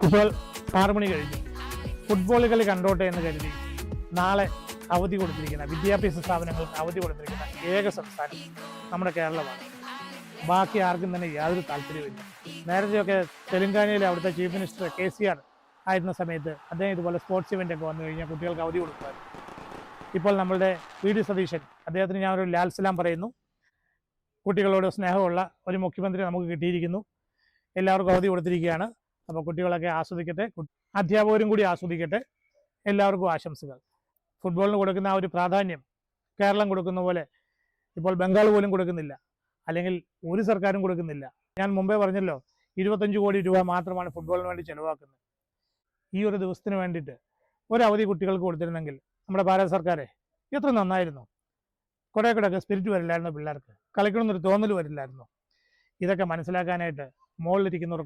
ഇപ്പോൾ 6 മണി കഴിഞ്ഞു. ഫുട്ബോൾ കളി കണ്ടോട്ടെ എന്ന് കരുതി നാളെ അവധി കൊടുത്തിരിക്കുന്ന വിദ്യാഭ്യാസ സ്ഥാപനങ്ങൾക്ക് അവധി കൊടുത്തിരിക്കുന്ന ഏക സംസ്ഥാനം നമ്മുടെ കേരളമാണ്. ബാക്കി ആർക്കും തന്നെ യാതൊരു താല്പര്യമില്ല. നേരത്തെയൊക്കെ തെലങ്കാനയിലെ അവിടുത്തെ ചീഫ് മിനിസ്റ്റർ KCR ആയിരുന്ന സമയത്ത് അദ്ദേഹം ഇതുപോലെ സ്പോർട്സ് ഇവൻ്റ് ഒക്കെ വന്നു കഴിഞ്ഞാൽ കുട്ടികൾക്ക് അവധി കൊടുക്കുമായിരുന്നു. ഇപ്പോൾ നമ്മളുടെ VD സതീശൻ, അദ്ദേഹത്തിന് ഞാൻ ഒരു ലാൽ സലാം പറയുന്നു. കുട്ടികളോട് സ്നേഹമുള്ള ഒരു മുഖ്യമന്ത്രി നമുക്ക് കിട്ടിയിരിക്കുന്നു. എല്ലാവർക്കും അവധി കൊടുത്തിരിക്കുകയാണ്. അപ്പോൾ കുട്ടികളൊക്കെ ആസ്വദിക്കട്ടെ, അധ്യാപകരും കൂടി ആസ്വദിക്കട്ടെ. എല്ലാവർക്കും ആശംസകൾ. ഫുട്ബോളിന് കൊടുക്കുന്ന ആ ഒരു പ്രാധാന്യം കേരളം കൊടുക്കുന്ന പോലെ ഇപ്പോൾ ബംഗാൾ പോലും കൊടുക്കുന്നില്ല, അല്ലെങ്കിൽ ഒരു സർക്കാരും കൊടുക്കുന്നില്ല. ഞാൻ മുമ്പേ പറഞ്ഞല്ലോ, 25 കോടി രൂപ മാത്രമാണ് ഫുട്ബോളിന് വേണ്ടി ചിലവാക്കുന്നത്. ഈ ഒരു ദിവസത്തിന് വേണ്ടിയിട്ട് ഒരവധി കുട്ടികൾക്ക് കൊടുത്തിരുന്നെങ്കിൽ നമ്മുടെ ഭാരത സർക്കാരെ എത്ര നന്നായിരുന്നു. കുറേക്കൂടെയൊക്കെ സ്പിരിറ്റ് വരില്ലായിരുന്നു, പിള്ളേർക്ക് കളിക്കണമെന്നൊരു തോന്നൽ വരില്ലായിരുന്നു. ഇതൊക്കെ മനസ്സിലാക്കാനായിട്ട് മുകളിലിരിക്കുന്നവർ